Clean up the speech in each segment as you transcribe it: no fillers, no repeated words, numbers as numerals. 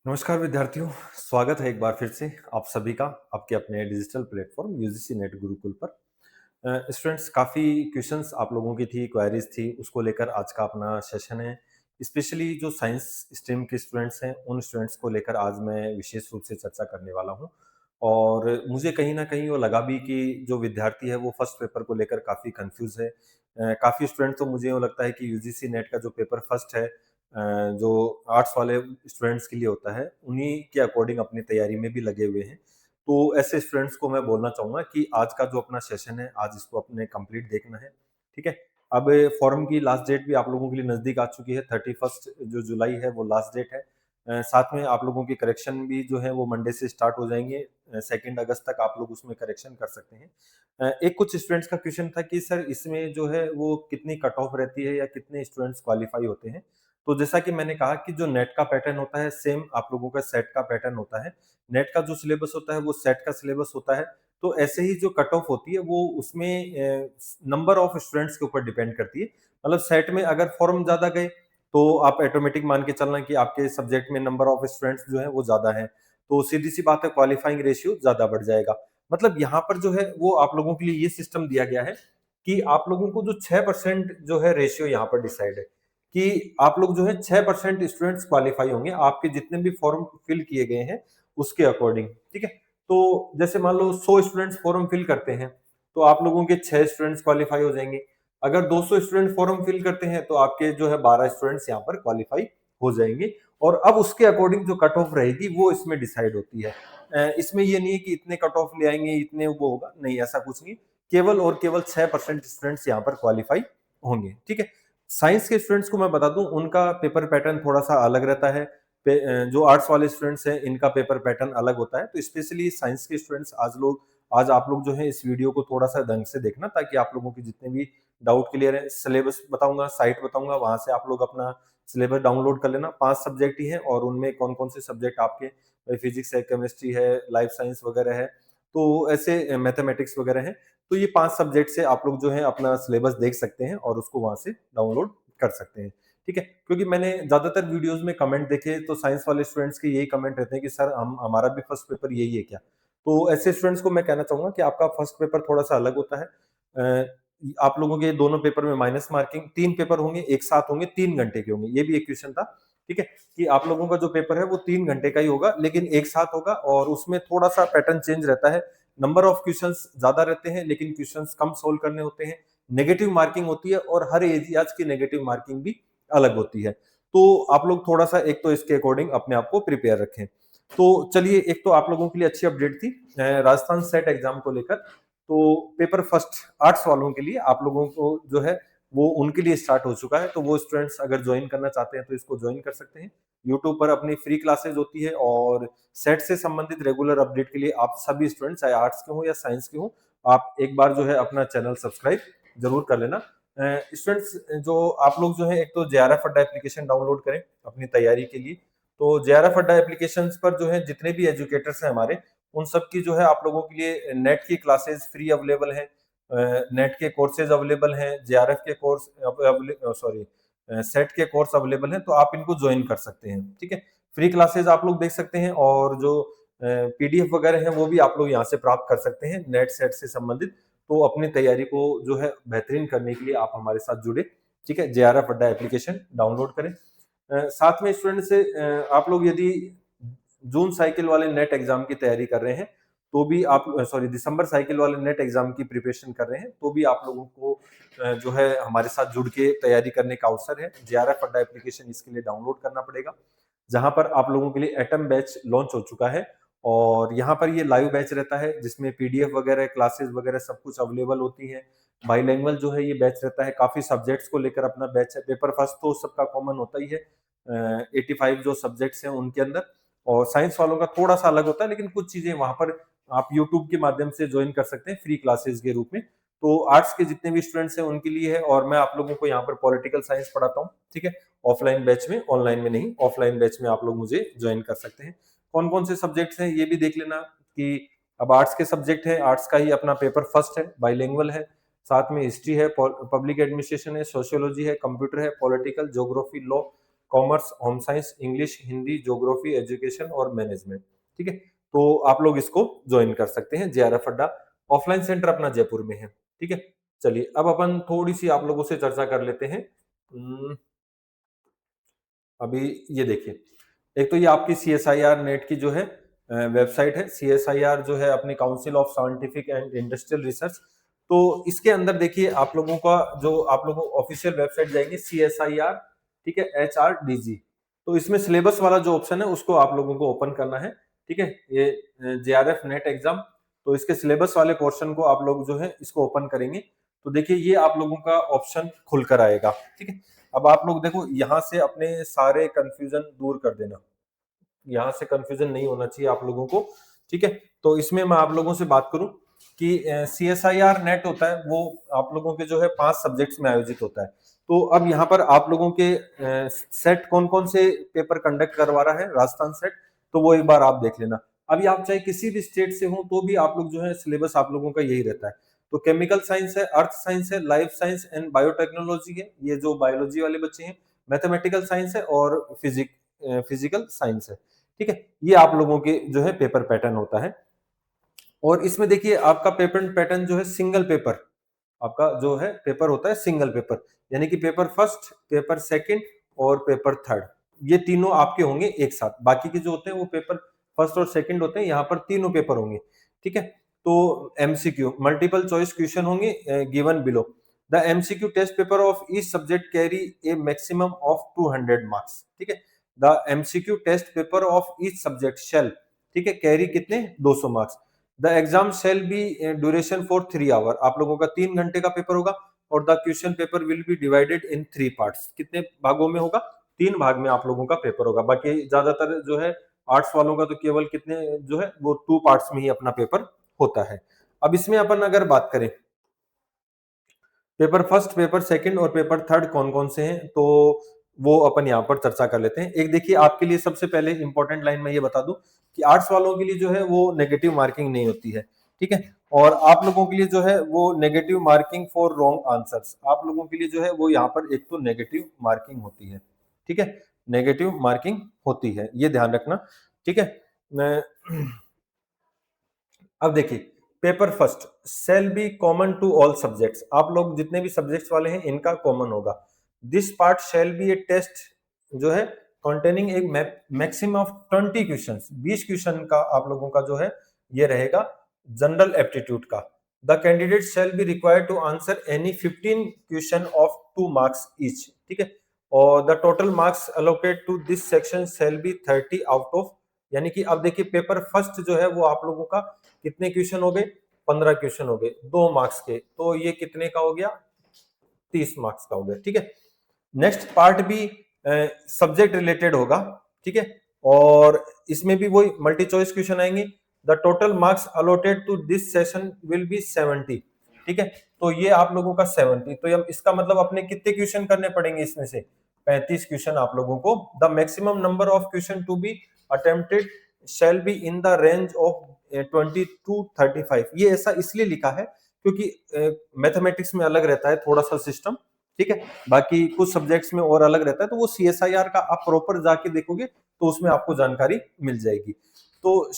नमस्कार विद्यार्थियों, स्वागत है एक बार फिर से आप सभी का आपके अपने digital platform UGC net Gurukul पर। स्टूडेंट्स, काफ़ी क्वेश्चंस आप लोगों की थी, क्वेरीज थी, उसको लेकर आज का अपना सेशन है। स्पेशली जो साइंस स्ट्रीम के स्टूडेंट्स हैं, उन स्टूडेंट्स को लेकर आज मैं विशेष रूप से चर्चा करने वाला हूँ। और मुझे कहीं न कहीं वो लगा भी कि जो विद्यार्थी है वो फर्स्ट पेपर को लेकर काफ़ी कन्फ्यूज़ है। काफ़ी स्टूडेंट तो मुझे यूँ लगता है कि यूजीसी नेट का जो पेपर फर्स्ट है, जो आर्ट्स वाले स्टूडेंट्स के लिए होता है, उन्हीं के अकॉर्डिंग अपनी तैयारी में भी लगे हुए हैं। तो ऐसे स्टूडेंट्स को मैं बोलना चाहूँगा कि आज का जो अपना सेशन है, आज इसको अपने कंप्लीट देखना है, ठीक है? अब फॉर्म की लास्ट डेट भी आप लोगों के लिए नज़दीक आ चुकी है, 31st जो जुलाई है वो लास्ट डेट है। साथ में आप लोगों की करेक्शन भी जो है वो मंडे से स्टार्ट हो जाएँगे। 2 अगस्त तक आप लोग उसमें करेक्शन कर सकते हैं। एक कुछ स्टूडेंट्स का क्वेश्चन था कि सर इसमें जो है वो कितनी कट ऑफ रहती है या कितने स्टूडेंट्स क्वालीफाई होते हैं? तो जैसा कि मैंने कहा कि जो नेट का पैटर्न होता है सेम आप लोगों का सेट का पैटर्न होता है। नेट का जो सिलेबस होता है वो सेट का सिलेबस होता है। तो ऐसे ही जो कट ऑफ होती है वो उसमें नंबर ऑफ स्टूडेंट्स के ऊपर डिपेंड करती है। मतलब सेट में अगर फॉर्म ज़्यादा गए तो आप ऑटोमेटिक मान के चलना कि आपके सब्जेक्ट में नंबर ऑफ स्टूडेंट्स जो है वो ज़्यादा है। तो सीधी-सी बात है, क्वालीफाइंग रेशियो ज़्यादा बढ़ जाएगा। मतलब यहाँ पर जो है वो आप लोगों के लिए ये सिस्टम दिया गया है कि आप लोगों को जो 6% जो है रेशियो यहाँ पर डिसाइड है। कि आप लोग जो है 6% स्टूडेंट्स क्वालीफाई होंगे आपके जितने भी फॉर्म फिल किए गए हैं उसके अकॉर्डिंग, ठीक है? तो जैसे मान लो 100 स्टूडेंट्स फॉर्म फिल करते हैं, तो आप लोगों के 6 स्टूडेंट्स क्वालीफाई हो जाएंगे। अगर 200 स्टूडेंट फॉर्म फिल करते हैं तो आपके जो है 12 स्टूडेंट्स यहाँ पर क्वालीफाई हो जाएंगे। और अब उसके अकॉर्डिंग जो कट ऑफ रहेगी वो इसमें डिसाइड होती है। इसमें ये नहीं है कि इतने कट ऑफ ले आएंगे, इतने वो होगा, नहीं, ऐसा कुछ नहीं। केवल और केवल 6% स्टूडेंट्स यहाँ पर क्वालीफाई होंगे, ठीक है? साइंस के स्टूडेंट्स को मैं बता दूं, उनका पेपर पैटर्न थोड़ा सा अलग रहता है। जो आर्ट्स वाले स्टूडेंट्स हैं इनका पेपर पैटर्न अलग होता है। तो स्पेशली साइंस के स्टूडेंट्स आज आप लोग जो है इस वीडियो को थोड़ा सा ढंग से देखना, ताकि आप लोगों के जितने भी डाउट क्लियर है। सिलेबस बताऊंगा, साइट बताऊंगा, वहां से आप लोग अपना सिलेबस डाउनलोड कर लेना। 5 सब्जेक्ट ही हैं और उनमें कौन कौन से सब्जेक्ट आपके फिजिक्स है, केमिस्ट्री है, लाइफ साइंस वगैरह है, तो ऐसे मैथमेटिक्स वगैरह है। तो ये 5 सब्जेक्ट से आप लोग जो है अपना सिलेबस देख सकते हैं और उसको वहां से डाउनलोड कर सकते हैं, ठीक है? क्योंकि मैंने ज्यादातर वीडियोस में कमेंट देखे तो साइंस वाले स्टूडेंट्स के यही कमेंट रहते हैं कि सर हम हमारा भी फर्स्ट पेपर यही है क्या? तो ऐसे स्टूडेंट्स को मैं कहना चाहूंगा कि आपका फर्स्ट पेपर थोड़ा सा अलग होता है। आप लोगों के दोनों पेपर में माइनस मार्किंग, 3 पेपर होंगे, एक साथ होंगे, 3 घंटे के होंगे। ये भी एक क्वेश्चन था, ठीक है? कि आप लोगों का जो पेपर है वो 3 घंटे का ही होगा, लेकिन एक साथ होगा और उसमें थोड़ा सा पैटर्न चेंज रहता है। नंबर ऑफ क्वेश्चंस ज्यादा रहते हैं लेकिन क्वेश्चंस कम सोल्व करने होते हैं। नेगेटिव मार्किंग होती है और हर एरियाज की नेगेटिव मार्किंग भी अलग होती है। तो आप लोग थोड़ा सा एक तो इसके अकॉर्डिंग अपने आप को प्रिपेयर रखें। तो चलिए, एक तो आप लोगों के लिए अच्छी अपडेट थी राजस्थान सेट एग्जाम को लेकर। तो पेपर फर्स्ट आर्ट्स वालों के लिए आप लोगों को जो है वो उनके लिए स्टार्ट हो चुका है। तो वो स्टूडेंट्स अगर ज्वाइन करना चाहते हैं तो इसको ज्वाइन कर सकते हैं। यूट्यूब पर अपनी फ्री क्लासेज होती है और सेट से संबंधित रेगुलर अपडेट के लिए आप सभी स्टूडेंट, चाहे आर्ट्स के हो या साइंस के हो, आप एक बार जो है अपना चैनल सब्सक्राइब जरूर कर लेना। स्टूडेंट्स, जो आप लोग जो है एक तो जेआरएफ अड्डा एप्लीकेशन डाउनलोड करें अपनी तैयारी के लिए। तो जेआरएफ अड्डा एप्लीकेशन पर जो है जितने भी एजुकेटर्स हैं हमारे, उन सब की जो है आप लोगों के लिए नेट की क्लासेस फ्री अवेलेबल है। नेट के कोर्सेज अवेलेबल हैं, जेआरएफ के कोर्स सॉरी सेट के कोर्स अवेलेबल हैं, तो आप इनको ज्वाइन कर सकते हैं, ठीक है? फ्री क्लासेस आप लोग देख सकते हैं और जो पीडीएफ वगैरह है वो भी आप लोग यहाँ से प्राप्त कर सकते हैं नेट सेट से संबंधित। तो अपनी तैयारी को जो है बेहतरीन करने के लिए आप हमारे साथ जुड़े, ठीक है? जेआरएफ अड्डा एप्लीकेशन डाउनलोड करें। साथ में स्टूडेंट से आप लोग यदि जून साइकिल वाले नेट एग्जाम की तैयारी कर रहे हैं तो भी आप सॉरी दिसंबर साइकिल वाले नेट एग्जाम की प्रिपरेशन कर रहे हैं तो भी आप लोगों को जो है हमारे साथ जुड़ के तैयारी करने का अवसर है। जेआरएफ अड्डा एप्लीकेशन इसके लिए डाउनलोड करना पड़ेगा, जहां पर आप लोगों के लिए एटम बैच लॉन्च हो चुका है। और यहाँ पर ये लाइव बैच रहता है जिसमें पीडीएफ वगैरह, क्लासेस वगैरह सब कुछ अवेलेबल होती है। बाईलैंग्वेज जो है ये बैच रहता है, काफी सब्जेक्ट्स को लेकर अपना बैच है। पेपर फर्स्ट तो सबका कॉमन होता ही है, 85 जो सब्जेक्ट्स हैं उनके अंदर। और साइंस वालों का थोड़ा सा अलग होता है, लेकिन कुछ चीजें वहां पर आप यूट्यूब के माध्यम से ज्वाइन कर सकते हैं फ्री क्लासेस के रूप में। तो आर्ट्स के जितने भी स्टूडेंट्स हैं उनके लिए है। और मैं आप लोगों को यहाँ पर पॉलिटिकल साइंस पढ़ाता हूँ, ठीक है? ऑफलाइन बैच में, ऑनलाइन में नहीं, ऑफलाइन बैच में आप लोग मुझे ज्वाइन कर सकते हैं। कौन कौन से सब्जेक्ट्स हैं ये भी देख लेना कि अब आर्ट्स के सब्जेक्ट है, आर्ट्स का ही अपना पेपर फर्स्ट है, बाइलिंगुअल है। साथ में हिस्ट्री है, पब्लिक एडमिनिस्ट्रेशन है, सोशियोलॉजी है, कंप्यूटर है, political, geography, law, commerce, home science, English, Hindi, geography, education और मैनेजमेंट। ठीक है, तो आप लोग इसको ज्वाइन कर सकते हैं। जेआरएफ अड्डा ऑफलाइन सेंटर अपना जयपुर में है। ठीक है, चलिए अब अपन थोड़ी सी आप लोगों से चर्चा कर लेते हैं। अभी ये देखिए, एक तो ये आपकी सीएसआईआर नेट की जो है वेबसाइट है। सीएसआईआर जो है अपनी council of scientific and industrial research. तो इसके अंदर देखिए आप लोगों का जो आप लोगों ऑफिशियल वेबसाइट जाएंगे सीएसआईआर, ठीक है, HRDG। तो इसमें सिलेबस वाला जो ऑप्शन है उसको आप लोगों को ओपन करना है। ठीक है, ये जेआरएफ नेट एग्जाम, तो इसके सिलेबस वाले पोर्शन को आप लोग जो है इसको ओपन करेंगे तो देखिए ये आप लोगों का ऑप्शन खुलकर आएगा। ठीक है, अब आप लोग देखो यहाँ से अपने सारे कंफ्यूजन दूर कर देना, यहाँ से कंफ्यूजन नहीं होना चाहिए आप लोगों को। ठीक है, तो इसमें मैं आप लोगों से बात करूं कि CSIR नेट होता है वो आप लोगों के जो है 5 सब्जेक्ट्स में आयोजित होता है। तो अब यहाँ पर आप लोगों के सेट कौन कौन से पेपर कंडक्ट करवा रहा है राजस्थान सेट, तो वो एक बार आप देख लेना। अभी आप चाहे किसी भी स्टेट से हो तो भी आप लोग जो है सिलेबस आप लोगों का यही रहता है। तो केमिकल साइंस है, अर्थ साइंस है, लाइफ साइंस एंड बायोटेक्नोलॉजी है, ये जो बायोलॉजी वाले बच्चे हैं, मैथमेटिकल साइंस है और फिजिकल साइंस है। ठीक है, ये आप लोगों के जो है पेपर पैटर्न होता है। और इसमें देखिए आपका पेपर पैटर्न जो है सिंगल पेपर, आपका जो है पेपर होता है सिंगल पेपर, यानी कि पेपर फर्स्ट, पेपर सेकंड और पेपर थर्ड, ये तीनों आपके होंगे एक साथ। बाकी के जो होते हैं वो पेपर फर्स्ट और सेकंड होते हैं, यहाँ पर तीनों पेपर होंगे। ठीक है, तो एमसीक्यू मल्टीपल चॉइस क्वेश्चन होंगे given below. The MCQ test paper of each subject carry a maximum of 200 marks. ठीक है, the MCQ test paper of each subject shall, ठीक है, कैरी कितने 200 marks. The exam shall be duration for 3 hour, आप लोगों का 3 घंटे का पेपर होगा। और the question paper will be divided in 3 parts, कितने भागों में होगा, 3 भाग में आप लोगों का पेपर होगा। बाकी ज्यादातर जो है आर्ट्स वालों का तो केवल कितने जो है वो 2 पार्ट्स में ही अपना पेपर होता है। अब इसमें अपन अगर बात करें पेपर फर्स्ट, पेपर सेकंड और पेपर थर्ड कौन कौन से हैं, तो वो अपन यहाँ पर चर्चा कर लेते हैं। एक देखिए आपके लिए सबसे पहले इंपॉर्टेंट लाइन में ये बता दूं कि आर्ट्स वालों के लिए जो है वो नेगेटिव मार्किंग नहीं होती है। ठीक है, और आप लोगों के लिए जो है वो negative marking for wrong answers, आप लोगों के लिए जो है वो यहाँ पर एक तो नेगेटिव मार्किंग होती है। ठीक है, नेगेटिव मार्किंग होती है, ये ध्यान रखना। ठीक है, अब देखिए paper first shall be common to all subjects, आप लोग जितने भी सब्जेक्ट्स वाले हैं इनका कॉमन होगा। This part shall be a test जो है कंटेनिंग एक मैक्सिमम ऑफ 20 क्वेश्चंस, 20 क्वेश्चन का आप लोगों का जो है ये रहेगा जनरल एप्टीट्यूड का। The candidate shall be required to answer any 15 question of 2 marks each. ठीक है, और the total marks allocate to this section shall be 30 out of, यानी कि अब देखिए पेपर फर्स्ट जो है वो आप लोगों का कितने क्वेश्चन हो गए, 15 क्वेश्चन हो गए 2 मार्क्स के, तो ये कितने का हो गया, 30 मार्क्स का हो गया। ठीक है, नेक्स्ट पार्ट भी सब्जेक्ट रिलेटेड होगा। ठीक है, और इसमें भी वही मल्टी चॉइस क्वेश्चन आएंगे। The total marks allotted to this session will be 70। ठीक है, तो ये आप लोगों का 70, तो इसका मतलब अपने कितने क्वेश्चन करने पड़ेंगे, इसमें से 35 क्वेश्चन आप लोगों को। The maximum number of question to be attempted shall be in the range of 20 to 35। ये ऐसा इसलिए लिखा है क्योंकि मैथमेटिक्स में अलग रहता है थोड़ा सा सिस्टम। ठीक है, बाकी कुछ सब्जेक्ट्स में और अलग रहता है, तो वो सीएसआईआर का आप प्रॉपर जाके देखोगे तो उसमें आपको जानकारी मिल जाएगी। तो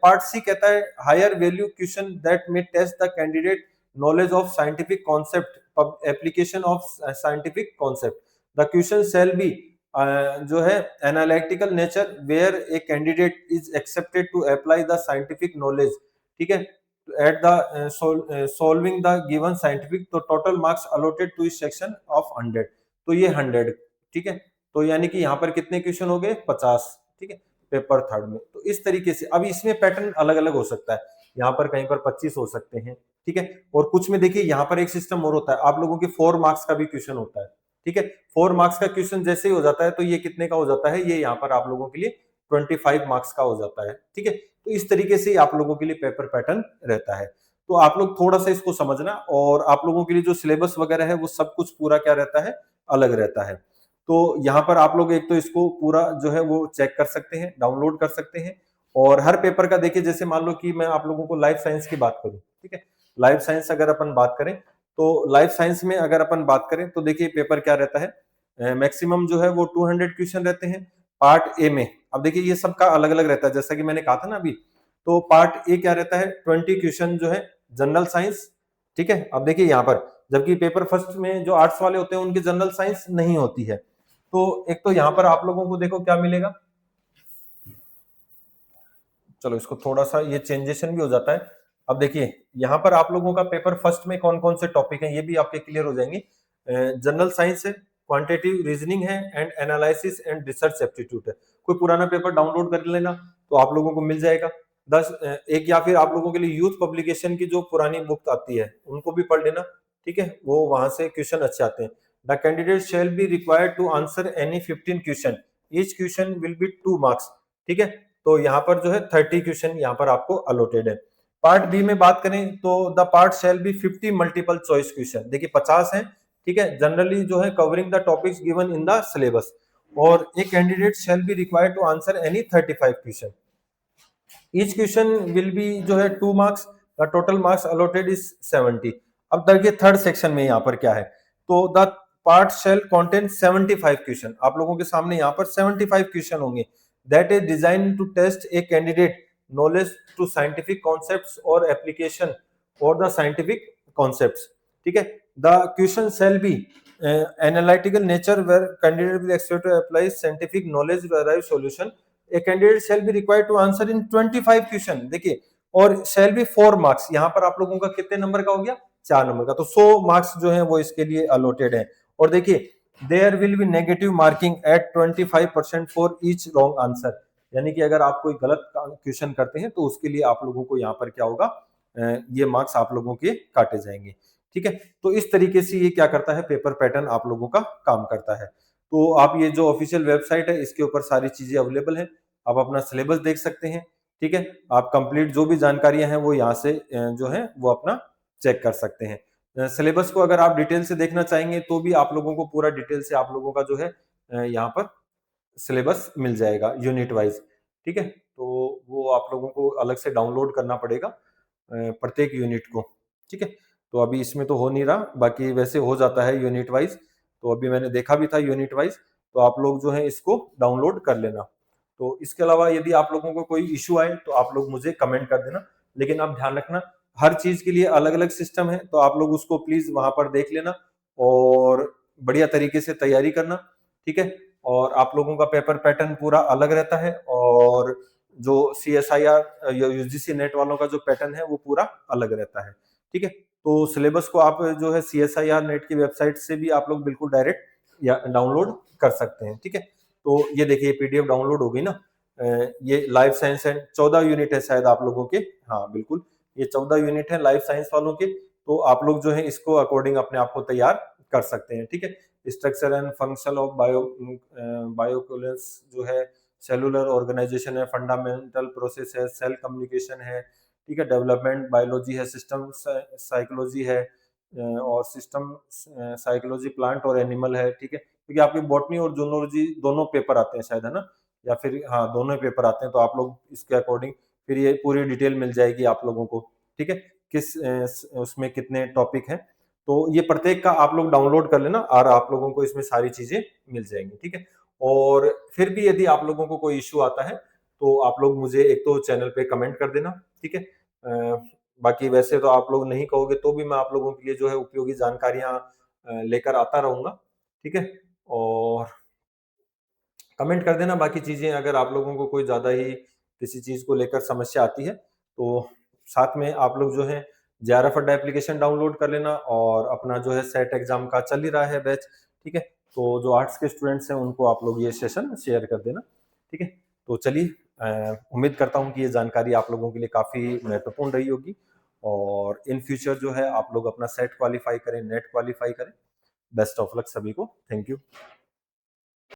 पार्ट सी कहता है higher value question that may test the candidate knowledge of scientific concept, application of scientific concept. The question shall be जो है analytical nature where a candidate is expected to apply the scientific knowledge. ठीक है, at the solving the given scientific, तो total marks allotted to इस section of 100, तो ये 100। ठीक है, तो यानी कि यहाँ पर कितने क्वेश्चन हो गए, 50। ठीक है, पेपर थर्ड में। तो इस तरीके से अब इसमें पैटर्न अलग अलग हो सकता है, यहाँ पर कहीं पर 25 हो सकते हैं। ठीक है, और कुछ में देखिए यहाँ पर एक सिस्टम और होता है, आप लोगों के 4 मार्क्स का भी क्वेश्चन होता है। ठीक है, 4 मार्क्स का क्वेश्चन जैसे ही हो जाता है तो ये कितने का हो जाता है, ये यहाँ पर आप लोगों के लिए 25 मार्क्स का हो जाता है। ठीक है, तो इस तरीके से आप लोगों के लिए पेपर पैटर्न रहता है। तो आप लोग थोड़ा सा इसको समझना, और आप लोगों के लिए जो सिलेबस वगैरह है वो सब कुछ पूरा क्या रहता है, अलग रहता है। तो यहाँ पर आप लोग एक तो इसको पूरा जो है वो चेक कर सकते हैं, डाउनलोड कर सकते हैं। और हर पेपर का देखिए, जैसे मान लो कि मैं आप लोगों को लाइफ साइंस की बात करूं, ठीक है, लाइफ साइंस अगर अपन बात करें तो लाइफ साइंस में अगर अपन बात करें तो देखिए पेपर क्या रहता है, मैक्सिमम जो है वो 200 क्वेश्चन रहते हैं पार्ट ए में। अब देखिए ये सबका अलग अलग रहता है, जैसा कि मैंने कहा था ना अभी। तो पार्ट ए क्या रहता है, 20 क्वेश्चन जो है जनरल साइंस, ठीक है। अब देखिए यहाँ पर, जबकि पेपर फर्स्ट में जो आर्ट्स वाले होते हैं उनकी जनरल साइंस नहीं होती है। तो एक तो यहाँ पर आप लोगों को देखो क्या मिलेगा, चलो इसको थोड़ा सा ये चेंजेशन भी हो जाता है। अब देखिए यहाँ पर आप लोगों का पेपर फर्स्ट में कौन कौन से टॉपिक हैं ये भी आपके क्लियर हो जाएंगे। जनरल साइंस है, क्वांटिटेटिव रीजनिंग है, and analysis and research aptitude है। कोई पुराना पेपर डाउनलोड कर लेना तो आप लोगों को मिल जाएगा। एक या फिर आप लोगों के लिए यूथ पब्लिकेशन की जो पुरानी बुक आती है उनको भी पढ़ लेना, ठीक है, वो वहां से क्वेश्चन अच्छे आते हैं। The candidate shall be required to answer any 15 question, each question will be 2 marks, ठीक है। तो यहाँ पर जो है 30 क्वेश्चन यहाँ पर आपको अलॉटेड है। पार्ट बी में बात करें तो the part shall be 50 multiple choice question, देखिए 50 है, ठीक है, जनरली जो है covering the topics given in the syllabus. और एक candidate shall be required to answer any 35 question, each question will be जो है 2 marks, the total marks allotted is 70। अब देखिए थर्ड सेक्शन में यहाँ पर क्या है, तो the part shall contain 75 question, आप लोगों के सामने यहाँ पर 75 क्वेश्चन होंगे, that is design to test a candidate knowledge to scientific concepts और एप्लीकेशन और द साइंटिफिक कॉन्सेप्ट्स, ठीक है। The question shall be analytical nature where candidate will expect to apply scientific knowledge to arrive solution, a candidate shall be required to answer in 25 question, देखिए, और shall be 4 marks, यहाँ पर आप लोगों का कितने नंबर का हो गया, 4 नंबर का, तो 100 मार्क्स जो है वो इसके लिए अलॉटेड है। और देखिए there will be negative marking at 25% for each wrong answer, यानी कि अगर आप कोई गलत क्वेश्चन करते हैं तो उसके लिए आप लोगों को यहाँ पर क्या होगा, ये मार्क्स आप लोगों के काटे जाएंगे, ठीक है। तो इस तरीके से ये क्या करता है, पेपर पैटर्न आप लोगों का काम करता है। तो आप ये जो ऑफिशियल वेबसाइट है इसके ऊपर सारी चीजें अवेलेबल है, आप अपना सिलेबस देख सकते हैं, ठीक है। आप कंप्लीट जो भी जानकारियां हैं वो यहाँ से जो है वो अपना चेक कर सकते हैं। सिलेबस को अगर आप डिटेल से देखना चाहेंगे तो भी आप लोगों को पूरा डिटेल से आप लोगों का जो है यहाँ पर सिलेबस मिल जाएगा यूनिट वाइज, ठीक है। तो वो आप लोगों को अलग से डाउनलोड करना पड़ेगा प्रत्येक यूनिट को, ठीक है। तो अभी इसमें तो हो नहीं रहा, बाकी वैसे हो जाता है यूनिट वाइज, तो अभी मैंने देखा भी था यूनिट वाइज, तो आप लोग जो है इसको डाउनलोड कर लेना। तो इसके अलावा यदि आप लोगों को कोई इश्यू आए तो आप लोग मुझे कमेंट कर देना, लेकिन आप ध्यान रखना हर चीज के लिए अलग अलग सिस्टम है, तो आप लोग उसको प्लीज वहां पर देख लेना और बढ़िया तरीके से तैयारी करना, ठीक है। और आप लोगों का पेपर पैटर्न पूरा अलग रहता है, और जो CSIR या UGC नेट वालों का जो पैटर्न है वो पूरा अलग रहता है, ठीक है। तो सिलेबस को आप जो है CSIR नेट की वेबसाइट से भी आप लोग बिल्कुल डायरेक्ट या डाउनलोड कर सकते हैं, ठीक है। तो ये देखिए PDF डाउनलोड हो गई ना, ये लाइफ साइंस एंड 14 यूनिट है शायद आप लोगों के, हाँ बिल्कुल, ये 14 यूनिट है लाइफ साइंस वालों के। तो आप लोग जो है इसको अकॉर्डिंग अपने आप को तैयार कर सकते हैं, ठीक है। स्ट्रक्चर एंड फंक्शन ऑफ बायोकोलेंस जो है, सेलुलर ऑर्गेनाइजेशन है, फंडामेंटल प्रोसेस है, सेल कम्युनिकेशन है, ठीक है, डेवलपमेंट बायोलॉजी है, सिस्टम साइकोलॉजी है, और सिस्टम साइकोलॉजी प्लांट और एनिमल है, ठीक है। क्योंकि आपकी बॉटनी और जूलॉजी दोनों पेपर आते हैं शायद, है ना, या फिर हाँ दोनों ही पेपर आते हैं, तो आप लोग इसके अकॉर्डिंग फिर ये पूरी डिटेल मिल जाएगी आप लोगों को, ठीक है, किस उसमें कितने टॉपिक हैं। तो ये प्रत्येक का आप लोग डाउनलोड कर लेना और आप लोगों को इसमें सारी चीजें मिल जाएंगी, ठीक है। और फिर भी यदि आप लोगों को कोई इश्यू आता है तो आप लोग मुझे एक तो चैनल पे कमेंट कर देना, ठीक है। बाकी वैसे तो आप लोग नहीं कहोगे तो भी मैं आप लोगों के लिए जो है उपयोगी जानकारियां लेकर आता रहूंगा, ठीक है। और कमेंट कर देना बाकी चीजें, अगर आप लोगों को कोई ज्यादा ही किसी चीज को लेकर समस्या आती है तो साथ में आप लोग जो है JRF अड्डा एप्लीकेशन डाउनलोड कर लेना, और अपना जो है सेट एग्जाम का चल ही रहा है बैच, ठीक है। तो जो आर्ट्स के स्टूडेंट्स हैं उनको आप लोग ये सेशन शेयर कर देना, ठीक है। तो चलिए, उम्मीद करता हूँ कि ये जानकारी आप लोगों के लिए काफी महत्वपूर्ण रही होगी, और इन फ्यूचर जो है आप लोग अपना सेट क्वालिफाई करें, नेट क्वालिफाई करें। बेस्ट ऑफ लक सभी को, थैंक यू।